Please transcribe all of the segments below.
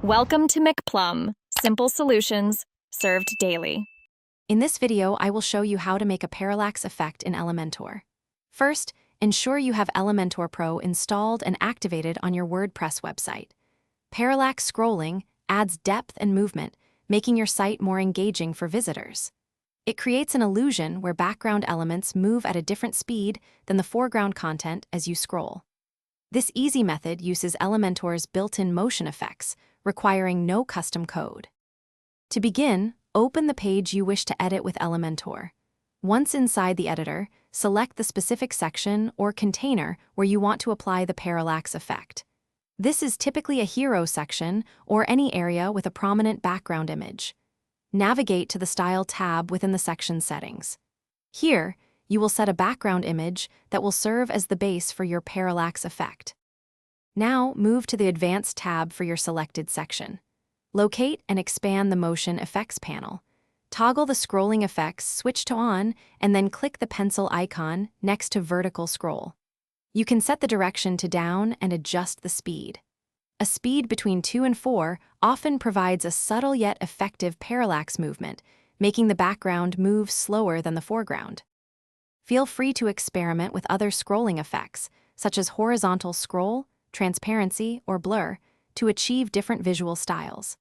Welcome to McPlum, simple solutions served daily. In this video, I will show you how to make a parallax effect in Elementor. First, ensure you have Elementor Pro installed and activated on your WordPress website. Parallax scrolling adds depth and movement, making your site more engaging for visitors. It creates an illusion where background elements move at a different speed than the foreground content as you scroll. This easy method uses Elementor's built-in motion effects, requiring no custom code. To begin, open the page you wish to edit with Elementor. Once inside the editor, select the specific section or container where you want to apply the parallax effect. This is typically a hero section or any area with a prominent background image. Navigate to the Style tab within the section settings. Here, you will set a background image that will serve as the base for your parallax effect. Now, move to the Advanced tab for your selected section. Locate and expand the Motion Effects panel. Toggle the scrolling effects switch to on, and then click the pencil icon next to vertical scroll. You can set the direction to down and adjust the speed. A speed between 2 and 4 often provides a subtle yet effective parallax movement, making the background move slower than the foreground. Feel free to experiment with other scrolling effects, such as horizontal scroll, transparency, or blur, to achieve different visual styles.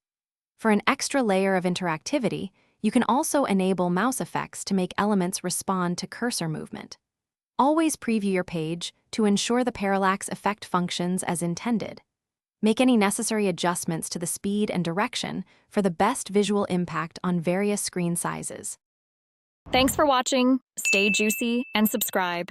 For an extra layer of interactivity, you can also enable mouse effects to make elements respond to cursor movement. Always preview your page to ensure the parallax effect functions as intended. Make any necessary adjustments to the speed and direction for the best visual impact on various screen sizes. Thanks for watching, stay juicy, and subscribe.